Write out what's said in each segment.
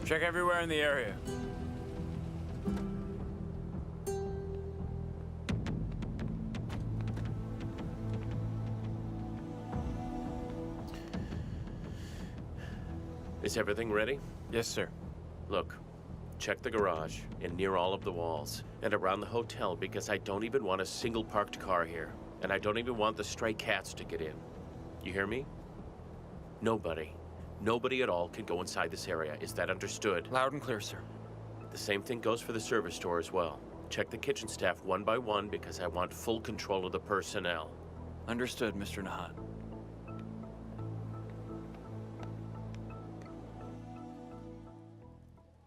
Check everywhere in the area. Is everything ready? Yes, sir. Look, check the garage and near all of the walls and around the hotel because I don't even want a single parked car here. And I don't even want the stray cats to get in. You hear me? Nobody at all can go inside this area. Is that understood? Loud and clear, sir. The same thing goes for the service store as well. Check the kitchen staff one by one because I want full control of the personnel. Understood, Mr. Nihat.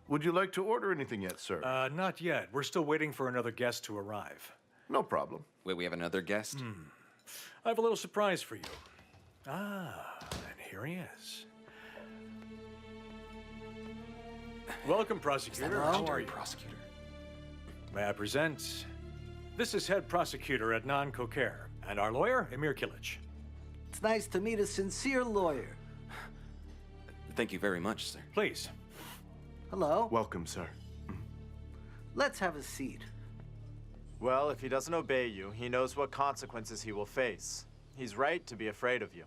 Would you like to order anything yet, sir? Not yet. We're still waiting for another guest to arrive. No problem. Wait, we have another guest? I have a little surprise for you. Ah, and here he is. Welcome, prosecutor. How are you? Prosecutor. May I present? This is head prosecutor Adnan Koker, and our lawyer, Emir Kilic. It's nice to meet a sincere lawyer. Thank you very much, sir. Please. Hello. Welcome, sir. Let's have a seat. Well, if he doesn't obey you, he knows what consequences he will face. He's right to be afraid of you.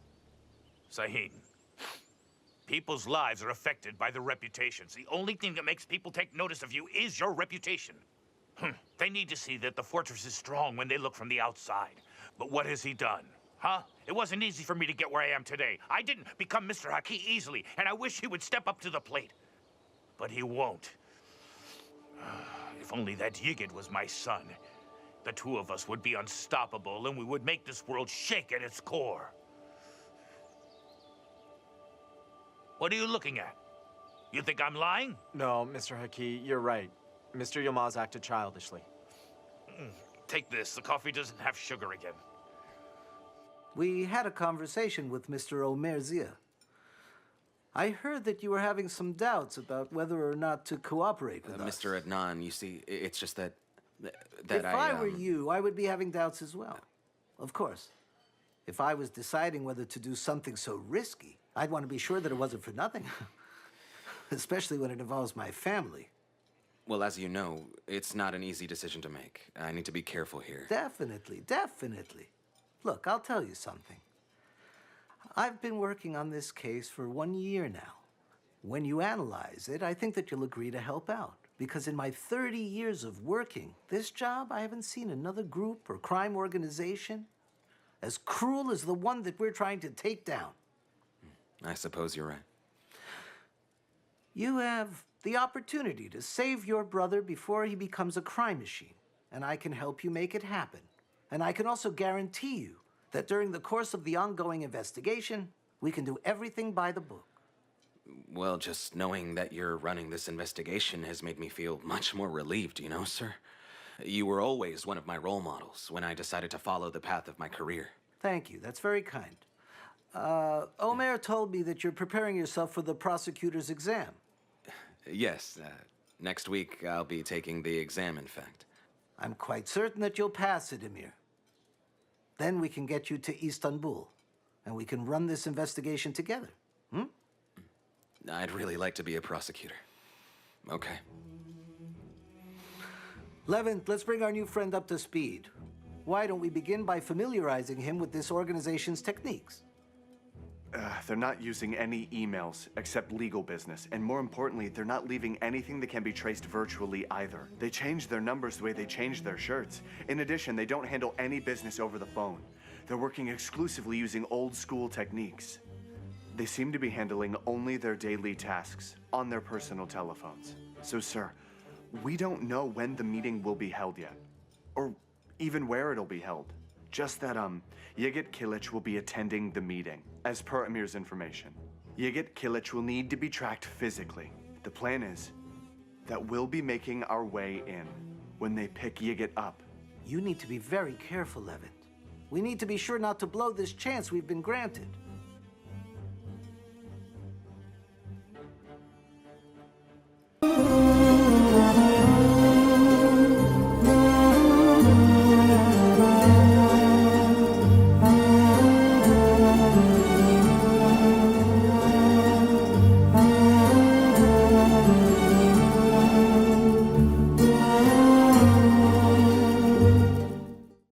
Sahin, people's lives are affected by their reputations. The only thing that makes people take notice of you is your reputation. They need to see that the fortress is strong when they look from the outside. But what has he done? Huh? It wasn't easy for me to get where I am today. I didn't become Mr. Haki easily, and I wish he would step up to the plate. But he won't. If only that Yigit was my son. The two of us would be unstoppable, and we would make this world shake at its core. What are you looking at? You think I'm lying? No, Mr. Haki, you're right. Mr. Yilmaz acted childishly. Take this. The coffee doesn't have sugar again. We had a conversation with Mr. Omer Zia. I heard that you were having some doubts about whether or not to cooperate with us. Mr. Adnan, you see, it's just that... If I were you, I would be having doubts as well. Of course. If I was deciding whether to do something so risky, I'd want to be sure that it wasn't for nothing. Especially when it involves my family. Well, as you know, it's not an easy decision to make. I need to be careful here. Definitely, definitely. Look, I'll tell you something. I've been working on this case for 1 year now. When you analyze it, I think that you'll agree to help out. Because in my 30 years of working this job, I haven't seen another group or crime organization as cruel as the one that we're trying to take down. I suppose you're right. You have the opportunity to save your brother before he becomes a crime machine. And I can help you make it happen. And I can also guarantee you that during the course of the ongoing investigation, we can do everything by the book. Well, just knowing that you're running this investigation has made me feel much more relieved, you know, sir? You were always one of my role models when I decided to follow the path of my career. Thank you. That's very kind. Omer told me that you're preparing yourself for the prosecutor's exam. Yes, next week I'll be taking the exam, in fact. I'm quite certain that you'll pass it, Emir. Then we can get you to Istanbul, and we can run this investigation together. I'd really like to be a prosecutor. Okay. Levent, let's bring our new friend up to speed. Why don't we begin by familiarizing him with this organization's techniques? They're not using any emails except legal business. And more importantly, they're not leaving anything that can be traced virtually either. They change their numbers the way they change their shirts. In addition, they don't handle any business over the phone. They're working exclusively using old school techniques. They seem to be handling only their daily tasks on their personal telephones. So, sir, we don't know when the meeting will be held yet. Or even where it'll be held. Just that, Yigit Kilic will be attending the meeting, as per Emir's information. Yigit Kilic will need to be tracked physically. The plan is that we'll be making our way in when they pick Yigit up. You need to be very careful, Levent. We need to be sure not to blow this chance we've been granted.